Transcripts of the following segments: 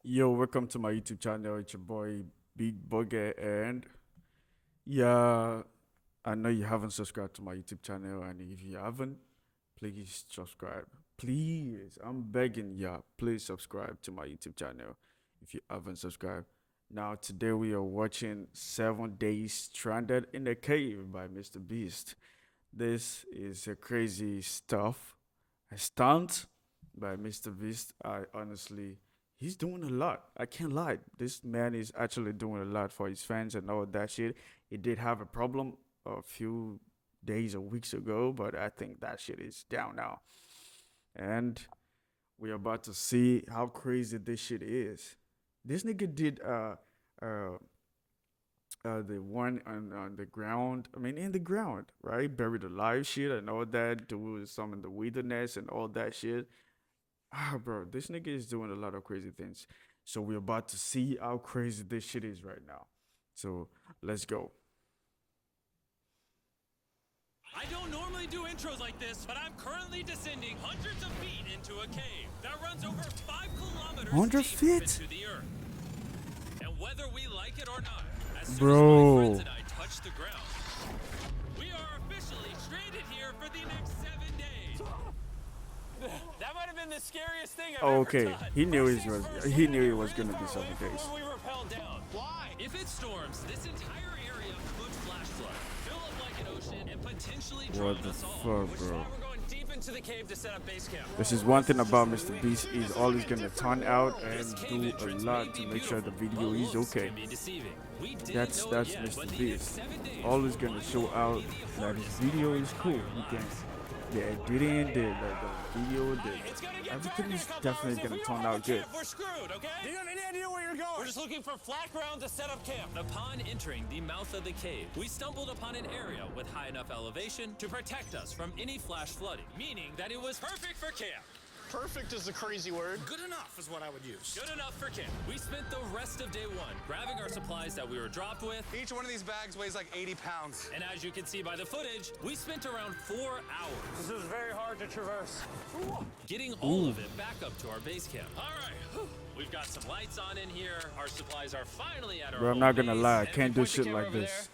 Yo, welcome to my YouTube channel. It's your boy Big Boge, and yeah, I know you haven't subscribed to my YouTube channel, and if you haven't, please subscribe. Please, I'm begging ya, please subscribe to my YouTube channel if you haven't subscribed. Now, today we are watching 7 Days Stranded in a Cave by Mr. Beast. This is a crazy stuff, a stunt by Mr. Beast. I honestly, he's doing a lot. I can't lie. This man is actually doing a lot for his fans and all that shit. He did have a problem a few days or weeks ago, but I think that shit is down now. And we're about to see how crazy this shit is. This nigga did uh the one on the ground. I mean, in the ground, right? Buried alive shit and all that. Do some in the wilderness and all that shit. Bro, this nigga is doing a lot of crazy things. So we're about to see how crazy this shit is right now. So let's go. I don't normally do intros like this, but I'm currently descending hundreds of feet into a cave that runs over 5 kilometers 100 deep feet? into the earth. And whether we like it or not, as soon Bro. as my friends and I touch the ground, we are officially stranded here for the next 7 days. That might have been the scariest thing I've Okay, ever done. he knew First it things was first, he we're knew it gonna was get gonna really be far 7 away from days. where we rappelled down. Why? If it storms, this entire area could flash flood, fill up like an ocean, and potentially drown What the us all. fuck, Which is bro? why we're going deep into the cave to set up base camp. This is one thing about Mr. Beast is always gonna turn out and This cave do a entrance lot may to be make sure the beautiful, video but is looks okay. can be deceiving. We didn't That's know it yet, Mr. but the Beast. next 7 days Always will gonna by show far out be the that his hardest video of is our cool. entire He can lives. the editing, the video, It's gonna get everything dark in a is couple definitely hours. If gonna we don't turn have a out good. camp, we're screwed, okay? Do you have any idea where you're going? We're just looking for flat ground to set up camp. Upon entering the mouth of the cave, we stumbled upon an area with high enough elevation to protect us from any flash flooding, meaning that it was perfect for camp. Perfect is a crazy word. Good enough is what I would use. Good enough for camp. We spent the rest of day one grabbing our supplies that we were dropped with, Each one of these bags weighs like 80 pounds. and as you can see by the footage, we spent around 4 hours This is very hard to traverse. getting all of it back up to our base camp. All right, we've got some lights on in here. Our supplies are finally at our Bro, I'm home not gonna base, lie, I and if can't we do point the shit camera like over this. there,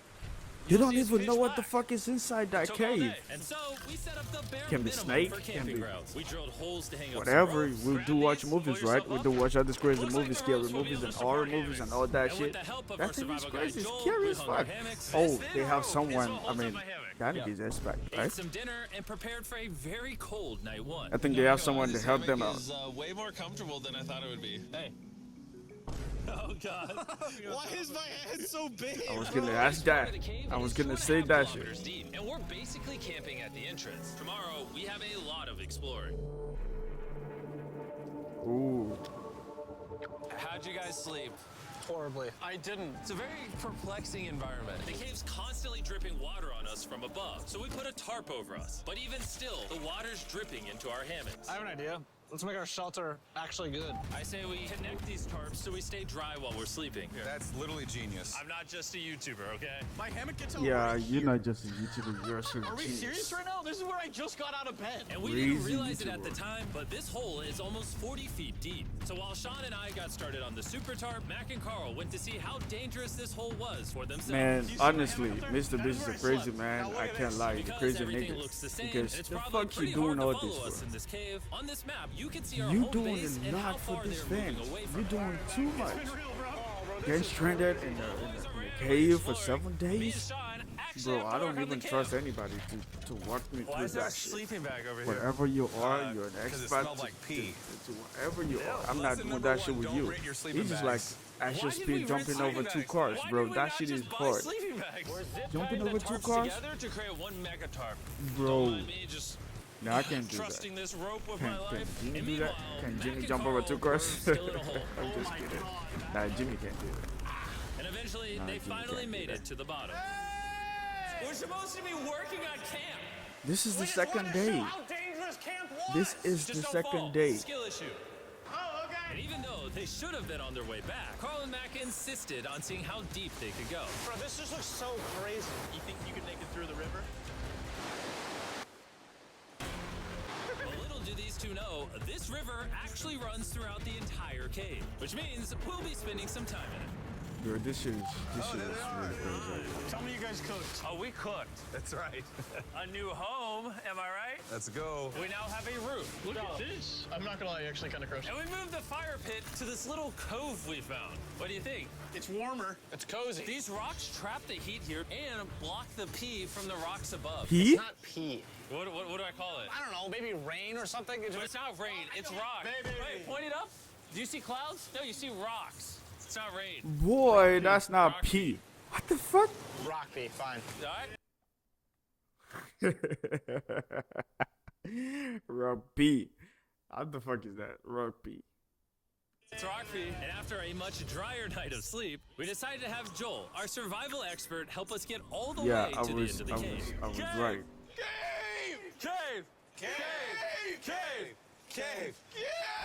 You you'll don't see it's even know pitch what the black. fuck is inside that Took all cave. day. And so we set up the bare Can be minimum snake, for can camping be grounds. We drilled holes to hang up some Whatever, ropes, we'll grab do watch these, movies, pull right? yourself We'll up. do watch all these crazy Looks like movies, the scary ropes will be movies able and to horror support movies and hammocks. all that And shit. with the help of That our thing is survival guide, crazy, Joel, scary we as hung our fuck. hammocks. Oh, This they thin have rope is someone, what I holds up mean, my hammock. that Yeah. nigga is expert, Ate right? some dinner and prepared for a very cold night one. I think they have someone to help them out. Is way more comfortable than I thought it would be. Hey. Oh God. Why is my head so big? I was gonna ask that. I was gonna say that shit. Deep, and we're basically camping at the entrance. Tomorrow we have a lot of exploring. Ooh. How'd you guys sleep? Horribly. I didn't. It's a very perplexing environment. The cave's constantly dripping water on us from above, so we put a tarp over us. But even still, the water's dripping into our hammocks. I have an idea. Let's make our shelter actually good. I say we connect these tarps so we stay dry while we're sleeping. That's literally genius. I'm not just a YouTuber, okay? My hammock gets over Yeah, right you're here. not just a YouTuber, you're a super Are we genius. serious right now? This is where I just got out of bed. And we didn't Crazy realize it at the YouTuber. time, but this hole is almost 40 feet deep. So while Sean and I got started on the super tarp, Mac and Carl went to see how dangerous this hole was for themselves. Man, see my honestly, hammock up there? Mr. Beast is a That's where I crazy slept. man. Now look I at can't this. lie, he's a Because crazy everything nigga. looks the same, Because and it's the probably fuck pretty you doing hard all to this follow us for? in this cave. On this map, you can see our You home doing base a and how lot for far these they're moving fans. away You're from doing us. too much. Getting stranded in a cave for 7 Me and days? Sean actually Bro, have to I work don't on even the trust camp. anybody to walk me Why through is there a that shit. sleeping bag over here? Whatever you are, you're an Because it expert. smelled like pee. To whatever you are. I'm not Lesson doing number that shit one, with don't you. rent your sleeping He's just like bags. at your Why did we speed rent jumping over sleeping 2 bags? cars, Why bro. did we That not shit is just buy hard. sleeping bags? We're zip Jumping tying over the 2 tarps cars? together to create one mega tarp. Bro. Don't mind me just No, I can't do that. trusting this rope with Can, my can life. Jimmy And do that? meanwhile, Can Mac Jimmy and jump over Carl 2 were cars? still in a hole. I'm just kidding. Nah, Jimmy can't do that. And eventually, Nah, they Jimmy finally can't do made that. it to the bottom. We're supposed to be working on camp. This is the We just wanted second to day. show how dangerous camp was. This is Just the don't fall. second day. Skill issue. Oh, And okay. even though they should have been on their way back, Carl and Mac insisted on seeing how deep they could go. Bro, this just looks so crazy. You think you could make it through the river? But little do these to know, this river actually runs throughout the entire cave, which means we'll be spending some time in it. Bro, this shit is really crazy. Tell me you guys cooked. Oh, we cooked. That's right. A new home, am I right? Let's go. We now have a roof. Look at this. I'm not gonna lie, actually kind of gross. And we moved the fire pit to this little cove we found. What do you think? It's warmer. It's cozy. These rocks trap the heat here and block the pee from the rocks above. Pee? Not pee. What do I call it? I don't know, maybe rain or something. But it's not rain, it's rock. Baby. Wait, point it up. Do you see clouds? No, you see rocks. It's not rain. Boy, that's not Rock pee. What the fuck? Rock pee, fine. All right? Rugby. What the fuck is that? Rugby. It's rock pee. And after a much drier night of sleep, we decided to have Joel, our survival expert, help us get all the Yeah, way I to the was end of the cave. right. Cave!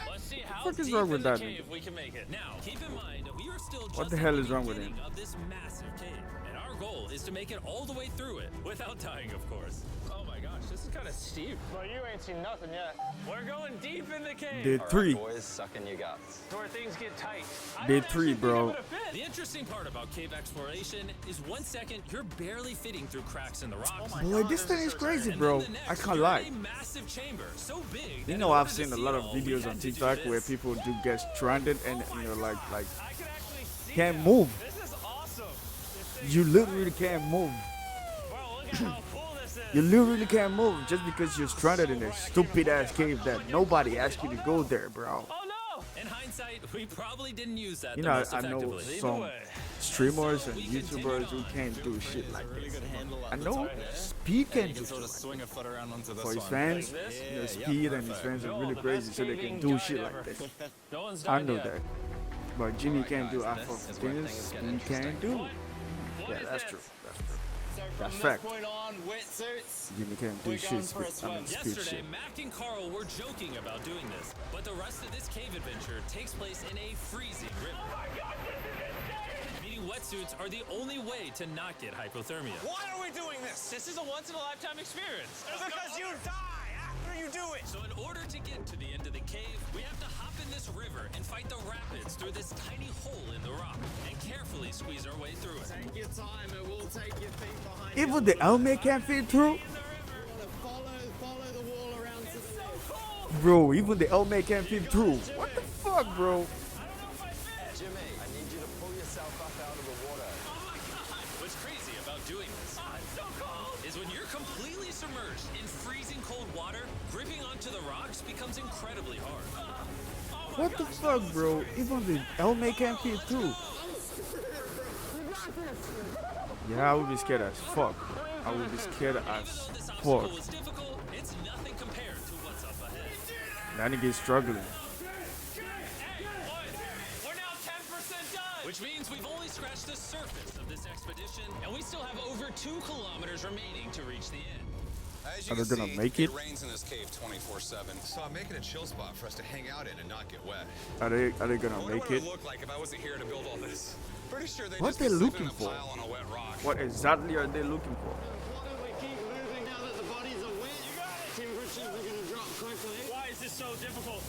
Let's see how What the fuck is deep wrong in with the that cave nigga? we can make it. Now, keep in mind, we are still just What the at hell is wrong with beginning him? of this massive cave, and our goal is to make it all the way through it without dying, of course. Oh my gosh, this is kind of steep. Well, you ain't seen nothing yet. We're going deep in the cave. Day 3. Boys, suck in your guts. It's where things get tight. I Day don't 3, actually think bro. I'm gonna fit. The interesting part about cave exploration is 1 second you're barely fitting through cracks in the rocks. Boy, this thing is crazy, And bro. then the I next, can't you're lie. in a massive chamber, so big that You in know, order I've to seen a see lot it of all, we videos had on to do TikTok where this. people do get stranded and like I can actually see can't now. move. This is awesome. This thing You is literally can't move. Bro, look at how cool this is. You literally can't move just because you're stranded in a stupid ass cave that nobody asked you to go there, bro. Oh no! In hindsight, we probably didn't use that You the know, most I know effectively. some streamers and YouTubers who can't do shit like this. I know Speed can do shit like swing a foot around onto this for his one. fans. Like this? You know, Speed and his fans are really crazy, so they can do shit like this. No one's I done know yet. that. But Jimmy can't do half this of is where things things get Speed can't do. What Yeah, is that's this? true. So That's from fact. this point on, wetsuits. Jimmy can't do We're going shit. for a Speed, I mean, swim. Speed Yesterday, shit. Mac and Carl were joking about doing this, but the rest of this cave adventure takes place in a freezing river. Meaning wetsuits are the only way to not get hypothermia. Why are we doing this? This is a once-in-a-lifetime experience. Because you die after you do it. So in order to get to the end of the cave, we have to hop in this river and fight the rapids through this tiny hole in the rock and carefully squeeze our way through it. Take your time. It will take your feet behind. Even the helmet can't fit through? Follow the wall around to the left. Bro, even the helmet can't fit through. What the fuck, bro? Jimmy, I need you to pull yourself up out of the water. Oh my god! What's crazy about doing this is when you're completely submerged in freezing cold water, gripping onto the rocks becomes incredibly hard. What the fuck, bro? Even the helmet can't fit through. Yeah, I would be scared as fuck. I would be scared Even as though this fuck. obstacle was difficult, it's nothing compared to what's up ahead. That nigga's struggling. Hey, boys, we're now 10% done! Which means we've only scratched the surface of this expedition, and we still have over 2 kilometers remaining to reach the end. As you Are they can gonna see, make it? rains in this cave 24/7. So I'm making a chill spot for us to hang out in and not get wet. Are they I gonna wonder make what it it? would look like if I wasn't here to build all this. Pretty sure they What just they be sleeping looking in a for? pile on a wet rock. What exactly are they looking for? Why don't we keep moving now that the bodies are wet? You got it. Temperatures are going to drop quickly. Why is this so difficult?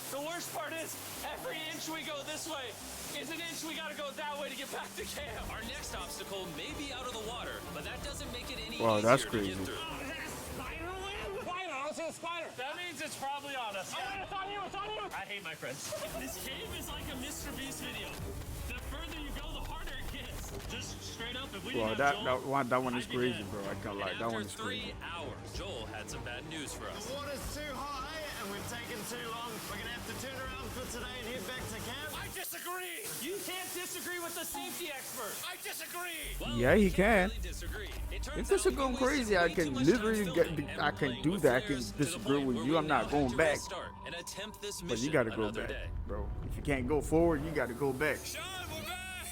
The worst part is, every inch we go this way is an inch we gotta go that way to get back to camp. Our next obstacle may be out of the water, but that doesn't make it any Wow, easier that's to crazy. get through. Spider web? Spider, I don't see a spider. That means it's probably on us. It's on you, it's on you. I hate my friends. This cave is like a Mr. Beast video. The further you go, the harder it gets. Just straight up, if we Well, didn't have Joel, that one is I'd be crazy, dead. bro. I can't lie. And That one after is crazy. 3 hours, Joel had some bad news for us. The water's too high and we've taken too long. We're going to have to turn around for today and head back to camp. I disagree! You can't disagree with the safety expert! I disagree! Well, Yeah, he we can. can't really disagree. It turns If this out is we going wasted crazy, I way too can much literally time get. filming and I can playing do with that. I can flares to the disagree point with where you. we I'm not now going have to back. restart and attempt this But mission you gotta go another back, day. bro. If you can't go forward, you gotta go back. Sean, we're back!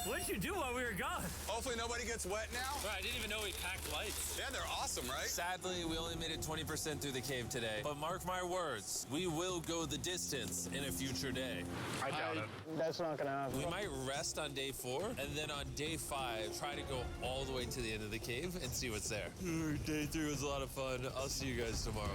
What did you do while we were gone? Hopefully nobody gets wet now. I didn't even know we packed lights. Yeah, they're awesome, right? Sadly, we only made it 20% through the cave today. But mark my words, we will go the distance in a future day. I doubt it. That's not gonna happen. We might rest on day 4, and then on day 5, try to go all the way to the end of the cave and see what's there. Day 3 was a lot of fun. I'll see you guys tomorrow.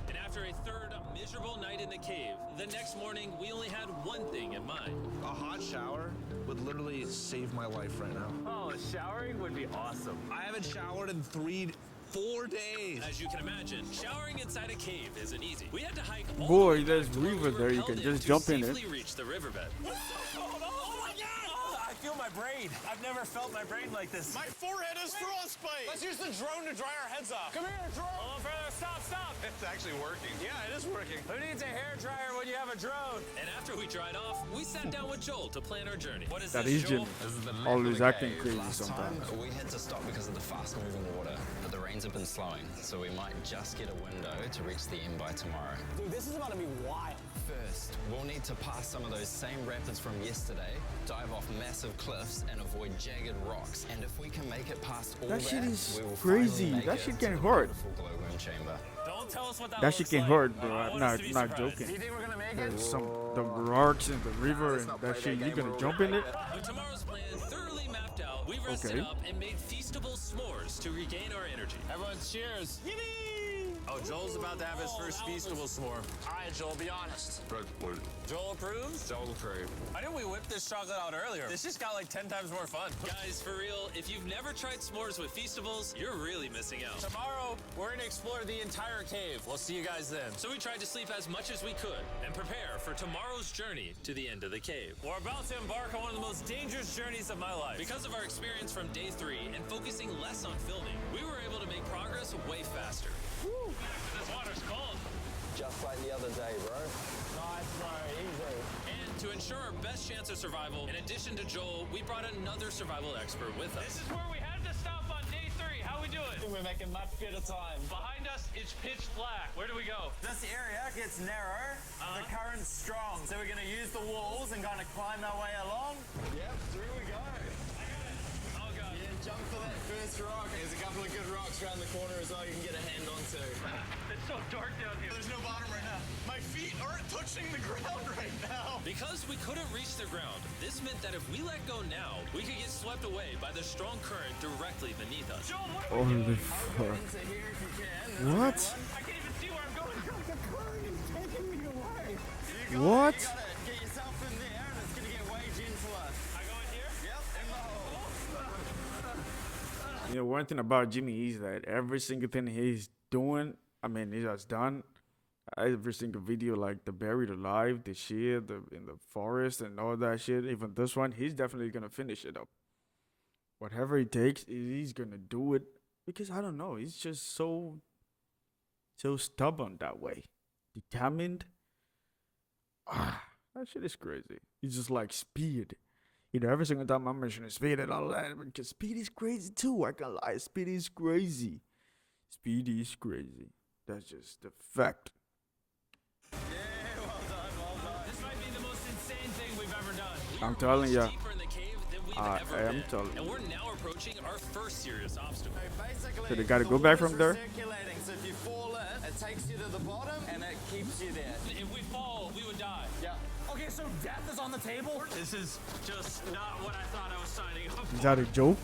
And after a third miserable night in the cave, the next morning, we only had one thing in mind. A hot shower would literally save my life right now. Oh, showering would be awesome. I haven't showered in 4 days. As you can imagine, showering inside a cave isn't easy. We had to hike all Boy, the way there's back to where river we there, you rappelled can just to jump in it. safely reach the riverbed. I feel my brain. I've never felt my brain like this. My forehead is frostbite. Let's use the drone to dry our heads off. Come here, drone. Hold on, brother. Stop. It's actually working. Yeah, it is working. Who needs a hair dryer when you have a drone? And after we dried off, we sat down with Joel to plan our journey. What is That this, is Joel? Jimmy. Always acting crazy Last time, sometimes. we had to stop because of the fast-moving water, but the rains have been slowing, so we might just get a window to reach the end by tomorrow. Dude, this is about to be wild. First, we'll need to pass some of those same rapids from yesterday, dive off massive cliffs, and avoid jagged rocks. And if we can make it past all That shit is we will crazy. finally make That it shit to can the hurt. beautiful glowworm chamber. Don't tell us what that That shit looks can like. hurt, bro. I I'm want us not to be not surprised. Do joking. you think we're gonna make it? There's the rocks in the river and that shit. You gonna jump in it? With tomorrow's plan thoroughly mapped out, we rested Okay. up and made feastable s'mores to regain our energy. Everyone cheers. Oh, Joel's about to have his first feastable s'more. All right, Joel, be honest. Joel approves? Joel approves. Why didn't we whip this chocolate out earlier? This just got like 10 times more fun. Guys, for real, if you've never tried s'mores with feastables, you're really missing out. Tomorrow, we're gonna explore the entire cave. We'll see you guys then. So we tried to sleep as much as we could and prepare for tomorrow's journey to the end of the cave. We're about to embark on one of the most dangerous journeys of my life. Because of our experience from day 3 and focusing less on filming, we were able to make progress way faster. Woo! This water's cold. Just like the other day, bro. Nice, bro. Easy. And to ensure our best chance of survival, in addition to Joel, we brought another survival expert with us. This is where we had to stop on day 3. How we doing? We're making much better time. Behind us, it's pitch black. Where do we go? This area gets narrow, the current's strong, so we're gonna use the walls and kind of climb our way along. Yep, through we go. Oh, God. Yeah, jump for that first rock. There's a couple of good rocks around the corner as well you can get a hand onto. It's so dark down here. There's no bottom right now. My feet aren't touching the ground right now. Because we couldn't reach the ground, this meant that if we let go now, we could get swept away by the strong current directly beneath us. Joel, what are we Holy doing? fuck. Into here if you can. That's What? a good one. I can't even see where I'm going. The current is taking me away. What? You gotta get yourself in there and it's gonna get way gentler. I go in here? Yep, in the hole. You know, one thing about Jimmy is that every single thing he's doing, I mean, he has done every single video, like the buried alive, the shit, the in the forest, and all that shit. Even this one, he's definitely gonna finish it up. Whatever it takes, he's gonna do it because I don't know. He's just so stubborn that way, determined. That shit is crazy. He's just like speed. You know, every single time I'm mentioning speed and all that, because speed is crazy too. I can't lie. Speed is crazy. Speed is crazy. That's just the fact. This might be the most insane thing we've ever done. We I'm are telling ya. much deeper in the cave than we've I ever am been. telling And you. we're now approaching our first serious obstacle. Basically, So they gotta the go back water's from there? recirculating, so if you fall in, it takes you to the bottom and it keeps you there. If we fall, we would die. Yeah. Okay, so death is on the table? This is just not what I thought I was signing up for. Is that a joke?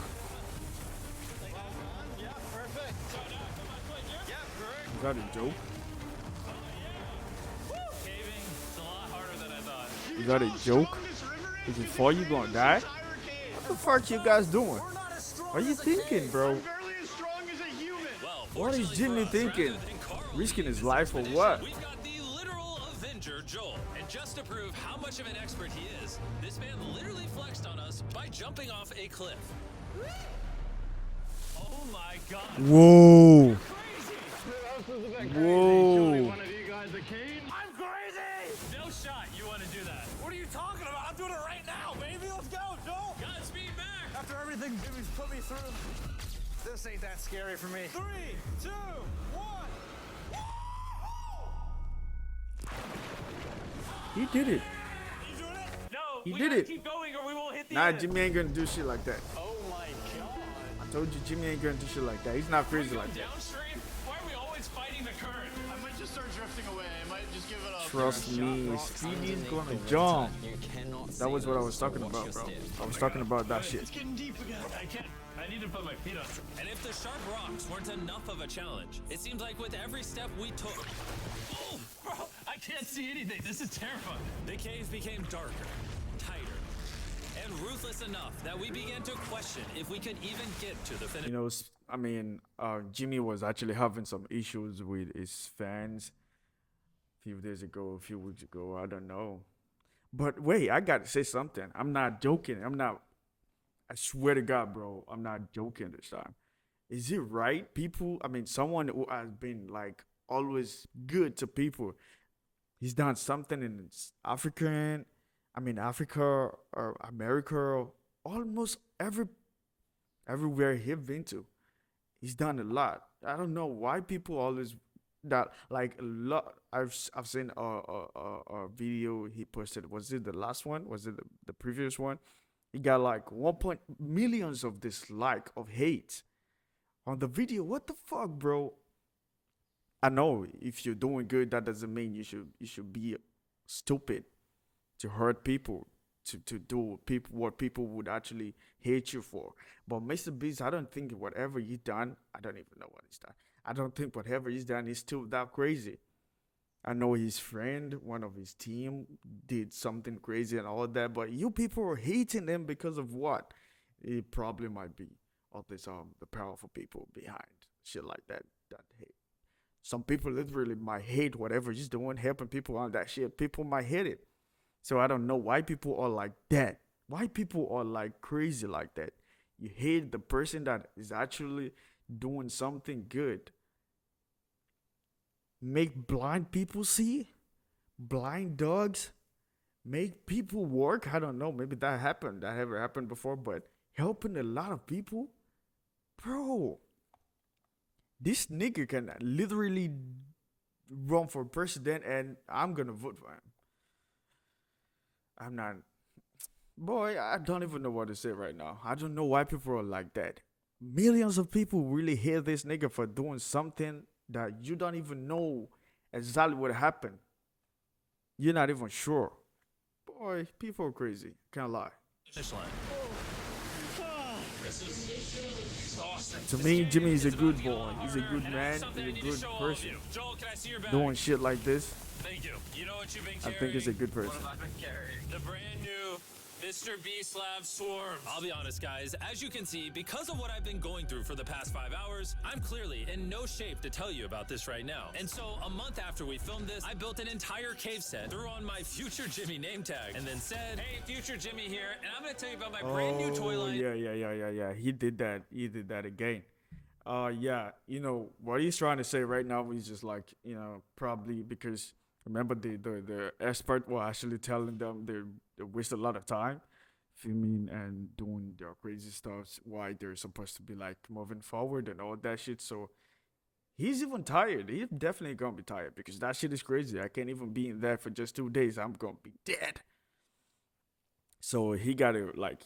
Yeah, perfect. Yeah, correct. Is that a joke? Caving is a lot harder than I thought. Is that a joke? If you fall, you gonna die? What the fuck you guys doing? What are you thinking, bro? Barely as strong as a human. Well, What is fortunately Jimmy for us, thinking? rather than Carl Risking leading his this life for expedition, what? We've got the literal Avenger, Joel. And just to prove how much of an expert he is, this man literally flexed on us by jumping off a cliff. Oh my god. Whoa. Crazy. Whoa. One of you guys a keen? I'm crazy! No shot you want to do that. What are you talking about? I'm doing it right now, baby. Let's go, Joel. Godspeed back. After everything Jimmy's put me through, this ain't that scary for me. 3, 2, 1. He did it. You doing it? No, He we did gotta it. keep going or we won't hit the Nah, end. Jimmy ain't gonna do shit like that. Oh my god. I told you Jimmy ain't gonna do shit like that. He's not crazy like that. Downstream? Why are we always fighting the current? I might just start drifting away. I might just give it up. Trust me, Speedy's gonna jump. That was what I was talking about, bro. I was talking about that shit. It's getting deep again. I need to put my feet on. And if the sharp rocks weren't enough of a challenge, it seems like with every step we took, Oh, bro, I can't see anything. This is terrifying. the cave became darker, tighter, and ruthless enough that we began to question if we could even get to the finish. You know, I mean, Jimmy was actually having some issues with his fans a few days ago, a few weeks ago. I don't know. But wait, I gotta say something. I'm not joking. I swear to God, bro, I'm not joking this time. Is it right? People, I mean, someone who has been like always good to people, he's done something in Africa or America, almost everywhere he's been to. He's done a lot. I don't know why people always that like a lot. I've seen a video he posted. Was it the last one? Was it the previous one? He got like millions of dislike of hate on the video. What the fuck, bro? I know if you're doing good, that doesn't mean you should be stupid to hurt people, to do what people would actually hate you for. But Mr. Beast, I don't think whatever he's done, I don't even know what he's done. I don't think whatever he's done is still that crazy. I know his friend, one of his team, did something crazy and all that, but you people are hating him because of what? It probably might be all this the powerful people behind shit like that hate. Some people literally might hate whatever he's doing, helping people on that shit. People might hate it. So I don't know why people are like that. Why people are like crazy like that. You hate the person that is actually doing something good. Make blind people see, blind dogs, make people work. I don't know, maybe that ever happened before, but helping a lot of people, bro. This nigga can literally run for president, and I'm gonna vote for him. I'm not, boy. I don't even know what to say right now. I don't know why people are like that. Millions of people really hate this nigga for doing something that you don't even know exactly what happened. You're not even sure. Boy, people are crazy. Can't lie. Finish line. To me, Jimmy is a good boy. He's a good man. He's a good person. Joel, can I see your bag? Doing shit like this, Thank you. You know what you've been I carrying? think he's a good person. The brand new Mr. Beast Lab Swarms. I'll be honest, guys. As you can see, because of what I've been going through for the past 5 hours, I'm clearly in no shape to tell you about this right now. And so, a month after we filmed this, I built an entire cave set, threw on my Future Jimmy name tag, and then said, "Hey, Future Jimmy here, and I'm gonna tell you about my brand new toy line." Yeah. He did that. He did that again. Yeah. You know what he's trying to say right now is just like, probably because remember the expert were actually telling them they waste a lot of time filming and doing their crazy stuff, why they're supposed to be like moving forward and all that shit. So he's even tired. He's definitely gonna be tired because that shit is crazy. I can't even be in there for just 2 days. I'm gonna be dead. So he got it like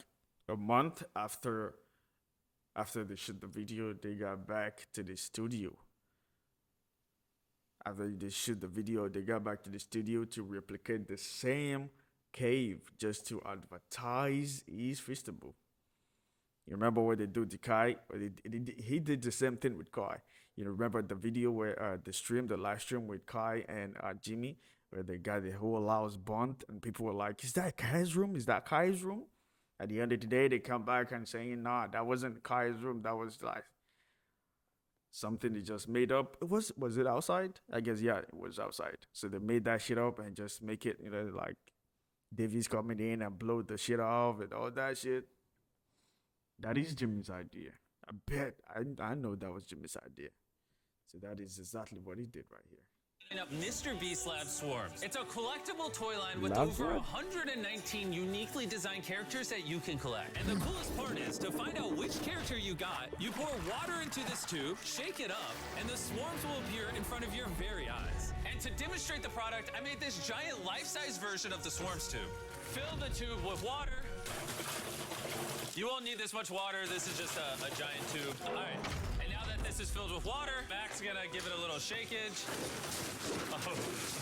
a month after they shot the video. They got back to the studio. After they shoot the video, they got back to the studio to replicate the same cave just to advertise his festival. You remember what they do to Kai? He did the same thing with Kai. You remember the video where the live stream with Kai and Jimmy, where they got the whole house burnt and people were like, "Is that Kai's room? Is that Kai's room?" At the end of the day, they come back and saying, "Nah, that wasn't Kai's room. That was like something they just made up." Was it outside? I guess, yeah, it was outside. So they made that shit up and just make it, like Davies coming in and blow the shit off and all that shit. That is Jimmy's idea. I bet. I know that was Jimmy's idea. So that is exactly what he did right here. Up Mr. Beast Lab Swarms. It's a collectible toy line with Lab over Swarm? 119 uniquely designed characters that you can collect. And the coolest part is, to find out which character you got, you pour water into this tube, shake it up, and the swarms will appear in front of your very eyes. And to demonstrate the product, I made this giant life-size version of the swarms tube. Fill the tube with water. You won't need this much water. This is just a giant tube. All right. And now that this is filled with water, Mac's gonna give it a little shakeage.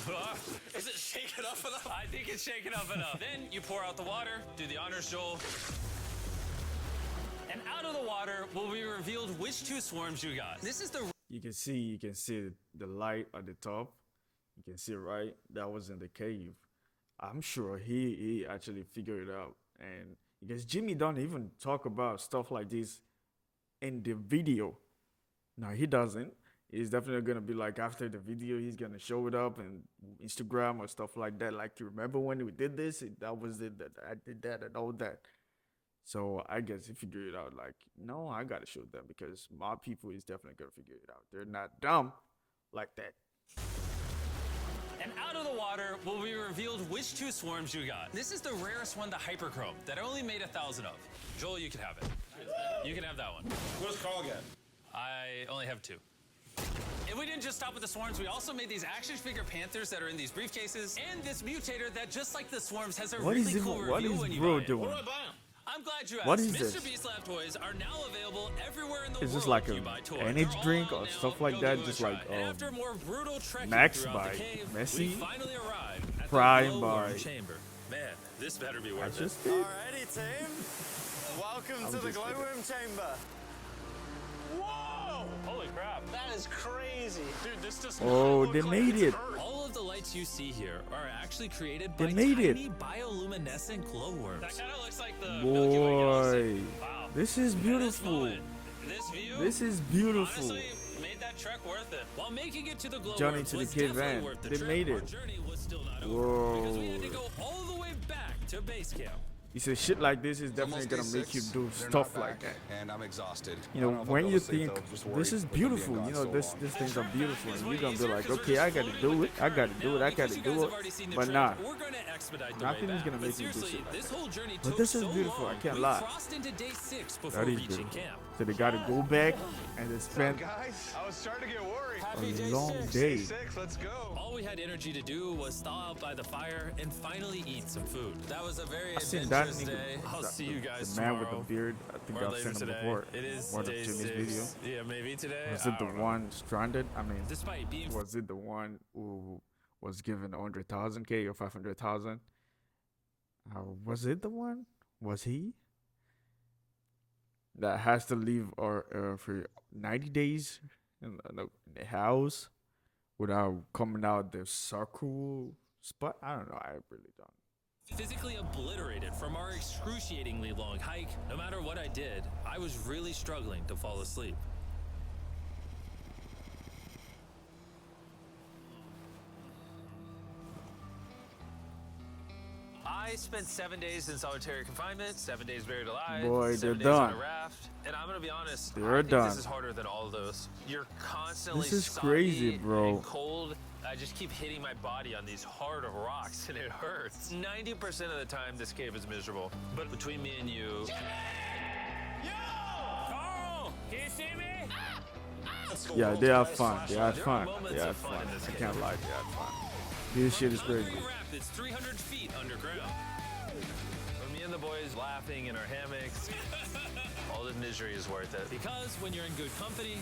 Oh. Is it shaken up enough? I think it's shaken up enough. Then you pour out the water. Do the honors, Joel. And out of the water will be revealed which two swarms you got. This is the... You can see the light at the top. You can see right that was in the cave. I'm sure he actually figured it out, and because Jimmy don't even talk about stuff like this in the video. No, he doesn't. He's definitely gonna be like after the video, he's gonna show it up in Instagram or stuff like that. Like, you remember when we did this? That was it. That I did that and all that. So I guess he figured it out. Like, no, I gotta show them because my people is definitely gonna figure it out. They're not dumb like that. And out of the water will be revealed which two swarms you got. This is the rarest one, the hyperchrome, that I only made 1,000 of. Joel, you can have it. You can have that one. What's Carl get? I only have 2. And we didn't just stop with the swarms, we also made these action figure panthers that are in these briefcases, and this mutator that, just like the swarms, has a really cool review when you buy it. Doing? I'm glad you asked. What is Mr. this? Beast Lab toys are now available everywhere in the world. Is this like if a you buy toys. energy They're drink all or now stuff like Go that? Give It a Just try. like And after more brutal trekking Max throughout by the cave, Messi, we finally arrived at Prime the glow worm by- chamber. Man, this better be I worth it. just did. Alrighty, team. Welcome to the just glowworm chamber. Whoa! Holy crap. That is crazy. Dude, this does Oh, not they look made like it. it's Earth. All of the lights you see here are actually created They by made it. tiny bioluminescent glowworms. That kind of looks like the Milky Way galaxy. Boy, Wow. this is At beautiful. moment, this view, This is beautiful. honestly, made that trek worth it. While making it to the glowworms Journey to the was Cave definitely Van. worth the They trip, made our it. journey was still not over because we had to Whoa. go all the way back to base camp. You say shit like this is It's definitely almost gonna day make you 6. do They're stuff not like back, that. and I'm exhausted. You I don't know, if I'll when be you able to sleep, think though. Just worried this is with them being beautiful, gone you know, so this long. things are beautiful, and It's you're way gonna be easier like, 'cause we're okay, just I gotta floating do with it, the I gotta current. do it, Now, I because gotta you do guys it. have already seen the But trip, nah, we're gonna expedite the nothing way is back. gonna But make you do seriously, shit like this that. whole journey But took this is so beautiful, I long, can't we lie. crossed into day 6 before that is reaching beautiful. camp. So they gotta go back and they spend Guys, I was starting to get worried. a long day. 6, let's go. All we had energy to do was thaw out by the fire and finally eat some food. That was a very I seen that adventurous day. nigga, I'll see you guys the man with tomorrow the beard. I think or I've later seen him today. before. It is One of day Jimmy's 6. video. Yeah, maybe today. Was it I the don't know. one stranded? I mean, Despite being was it the one who was given 100,000 or 500,000? Was it the one? Was he? That has to leave or for 90 days in the house without coming out the circle spot? I don't know. I really don't. physically obliterated from our excruciatingly long hike. No matter what I did, I was really struggling to fall asleep. I spent 7 days in solitary confinement, 7 days buried alive, Boy, 7 they're days on done. a raft, and I'm gonna be honest, They're I think done. this is harder than all of those. You're constantly This is soggy crazy, bro. and cold. I just keep hitting my body on these hard rocks and it hurts. 90% of the time this cave is miserable. But between me and you... Carl! Can you see me? Yeah, they have fun. They had There are fun. moments They had of fun fun. in this I game. can't lie. They had fun. This shit is crazy. Boge Rapids, 300 feet underground. For me and the boys laughing in our hammocks, all the misery is worth it. Because when you're in good company,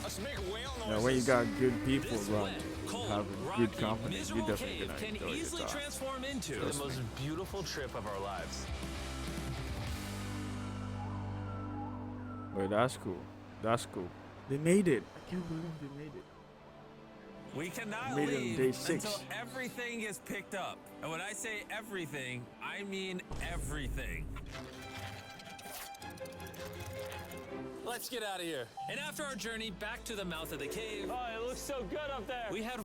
Let's make whale Now, noises. when you got good people this around wet, you, cold, having rocky, good company, you miserable definitely cave gonna can enjoy your easily time. transform into Trust the me. most beautiful trip of our lives. But that's cool. That's cool. They made it. I can't believe they made it. We cannot Made it on leave day 6. until everything is picked up. And when I say everything, I mean everything. Let's get out of here. And after our journey back to the mouth of the cave, oh, it looks so good up there. We had